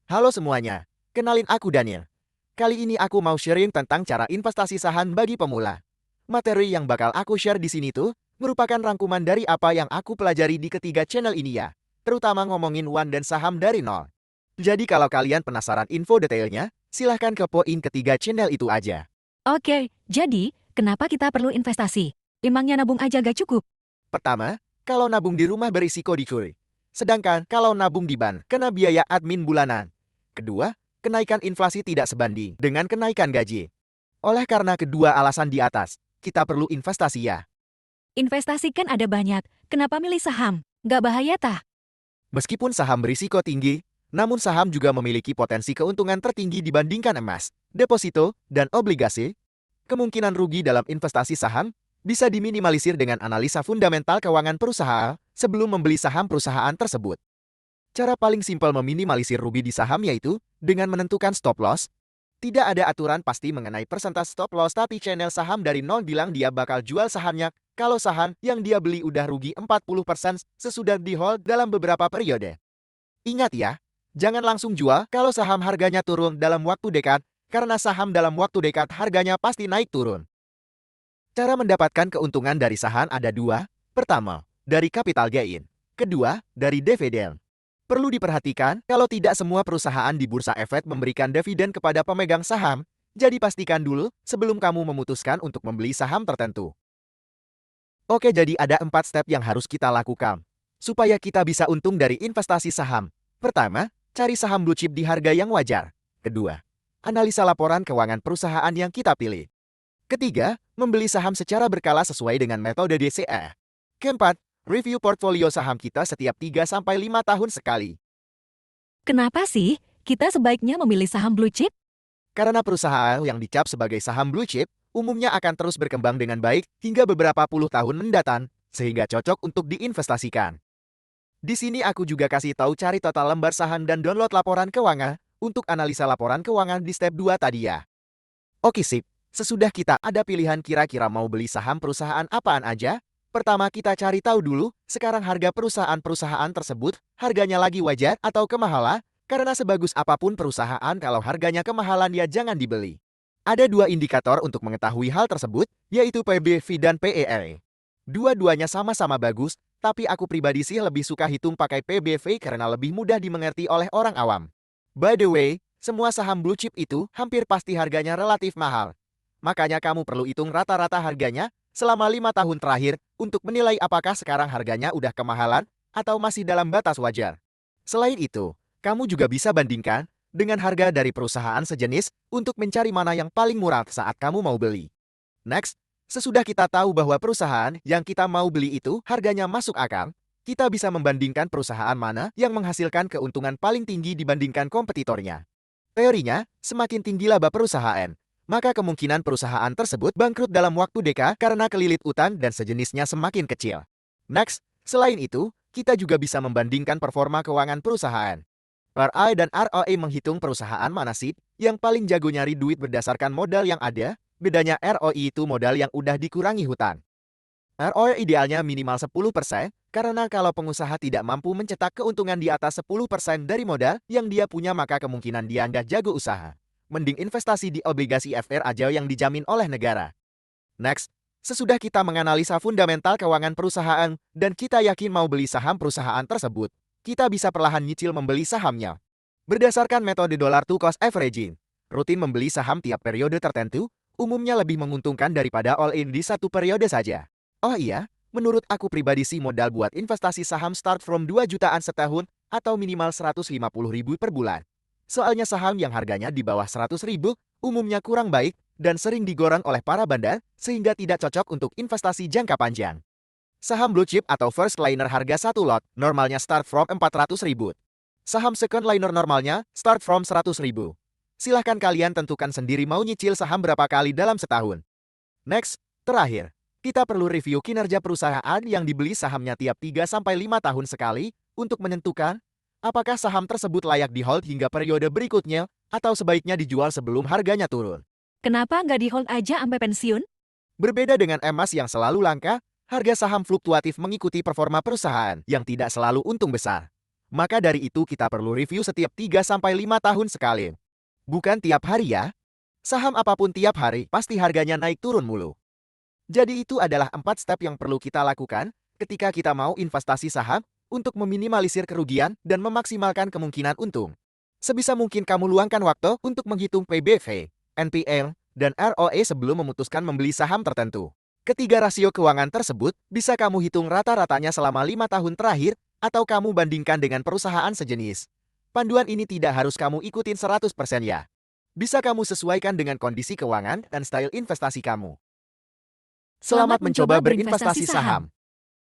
Halo semuanya, kenalin aku Daniel. Kali ini aku mau sharing tentang cara investasi saham bagi pemula. Materi yang bakal aku share di sini tuh merupakan rangkuman dari apa yang aku pelajari di ketiga channel ini ya, terutama ngomongin one dan saham dari nol. Jadi kalau kalian penasaran info detailnya, silahkan kepoin ketiga channel itu aja. Oke, jadi kenapa kita perlu investasi? Emangnya nabung aja gak cukup? Pertama, kalau nabung di rumah berisiko dicuri. Sedangkan kalau nabung di bank, kena biaya admin bulanan. Kedua, kenaikan inflasi tidak sebanding dengan kenaikan gaji. Oleh karena kedua alasan di atas, kita perlu investasi ya. Investasi kan ada banyak, kenapa milih saham? Gak bahaya tah? Meskipun saham berisiko tinggi, namun saham juga memiliki potensi keuntungan tertinggi dibandingkan emas, deposito, dan obligasi. Kemungkinan rugi dalam investasi saham bisa diminimalisir dengan analisa fundamental keuangan perusahaan sebelum membeli saham perusahaan tersebut. Cara paling simpel meminimalisir rugi di saham yaitu dengan menentukan stop loss. Tidak ada aturan pasti mengenai persentase stop loss, tapi channel saham dari nol bilang dia bakal jual sahamnya kalau saham yang dia beli udah rugi 40% sesudah di hold dalam beberapa periode. Ingat ya, jangan langsung jual kalau saham harganya turun dalam waktu dekat, karena saham dalam waktu dekat harganya pasti naik turun. Cara mendapatkan keuntungan dari saham ada dua. Pertama, dari capital gain. Kedua, dari dividen. Perlu diperhatikan, kalau tidak semua perusahaan di Bursa Efek memberikan dividen kepada pemegang saham, jadi pastikan dulu sebelum kamu memutuskan untuk membeli saham tertentu. Oke, jadi ada 4 step yang harus kita lakukan supaya kita bisa untung dari investasi saham. Pertama, cari saham blue chip di harga yang wajar. Kedua, analisa laporan keuangan perusahaan yang kita pilih. Ketiga, membeli saham secara berkala sesuai dengan metode DCE. Keempat, review portfolio saham kita setiap 3-5 tahun sekali. Kenapa sih kita sebaiknya memilih saham blue chip? Karena perusahaan yang dicap sebagai saham blue chip umumnya akan terus berkembang dengan baik hingga beberapa puluh tahun mendatang, sehingga cocok untuk diinvestasikan. Di sini aku juga kasih tahu cari total lembar saham dan download laporan keuangan untuk analisa laporan keuangan di step 2 tadi ya. Oke sip, sesudah kita ada pilihan kira-kira mau beli saham perusahaan apaan aja, pertama kita cari tahu dulu sekarang harga perusahaan-perusahaan tersebut harganya lagi wajar atau kemahalan, karena sebagus apapun perusahaan kalau harganya kemahalan ya jangan dibeli. Ada dua indikator untuk mengetahui hal tersebut, yaitu PBV dan PER. Dua-duanya sama-sama bagus, tapi aku pribadi sih lebih suka hitung pakai PBV karena lebih mudah dimengerti oleh orang awam. By the way, semua saham blue chip itu hampir pasti harganya relatif mahal. Makanya kamu perlu hitung rata-rata harganya selama 5 tahun terakhir untuk menilai apakah sekarang harganya udah kemahalan atau masih dalam batas wajar. Selain itu, kamu juga bisa bandingkan dengan harga dari perusahaan sejenis untuk mencari mana yang paling murah saat kamu mau beli. Next, sesudah kita tahu bahwa perusahaan yang kita mau beli itu harganya masuk akal, kita bisa membandingkan perusahaan mana yang menghasilkan keuntungan paling tinggi dibandingkan kompetitornya. Teorinya, semakin tinggi laba perusahaan, maka kemungkinan perusahaan tersebut bangkrut dalam waktu dekat karena kelilit utang dan sejenisnya semakin kecil. Next, selain itu, kita juga bisa membandingkan performa keuangan perusahaan. ROI dan ROE menghitung perusahaan mana sih yang paling jago nyari duit berdasarkan modal yang ada. Bedanya ROI itu modal yang udah dikurangi hutang. ROI idealnya minimal 10%, karena kalau pengusaha tidak mampu mencetak keuntungan di atas 10% dari modal yang dia punya maka kemungkinan dia nggak jago usaha. Mending investasi di obligasi FR aja yang dijamin oleh negara. Next, sesudah kita menganalisa fundamental keuangan perusahaan dan kita yakin mau beli saham perusahaan tersebut, kita bisa perlahan nyicil membeli sahamnya. Berdasarkan metode dollar to cost averaging, rutin membeli saham tiap periode tertentu umumnya lebih menguntungkan daripada all-in di satu periode saja. Oh iya, menurut aku pribadi sih modal buat investasi saham start from 2 jutaan setahun atau minimal 150.000 per bulan. Soalnya saham yang harganya di bawah 100.000 umumnya kurang baik dan sering digoreng oleh para bandar sehingga tidak cocok untuk investasi jangka panjang. Saham blue chip atau first liner harga satu lot normalnya start from 400.000. Saham second liner normalnya start from 100.000. Silahkan kalian tentukan sendiri mau nyicil saham berapa kali dalam setahun. Next, terakhir, kita perlu review kinerja perusahaan yang dibeli sahamnya tiap 3-5 tahun sekali untuk menentukan apakah saham tersebut layak di-hold hingga periode berikutnya atau sebaiknya dijual sebelum harganya turun. Kenapa nggak di hold aja sampai pensiun? Berbeda dengan emas yang selalu langka, harga saham fluktuatif mengikuti performa perusahaan yang tidak selalu untung besar. Maka dari itu kita perlu review setiap 3-5 tahun sekali. Bukan tiap hari ya. Saham apapun tiap hari pasti harganya naik turun mulu. Jadi itu adalah 4 step yang perlu kita lakukan ketika kita mau investasi saham untuk meminimalisir kerugian dan memaksimalkan kemungkinan untung. Sebisa mungkin kamu luangkan waktu untuk menghitung PBV, NPL, dan ROE sebelum memutuskan membeli saham tertentu. Ketiga rasio keuangan tersebut bisa kamu hitung rata-ratanya selama 5 tahun terakhir atau kamu bandingkan dengan perusahaan sejenis. Panduan ini tidak harus kamu ikutin 100% ya. Bisa kamu sesuaikan dengan kondisi keuangan dan style investasi kamu. Selamat mencoba berinvestasi saham.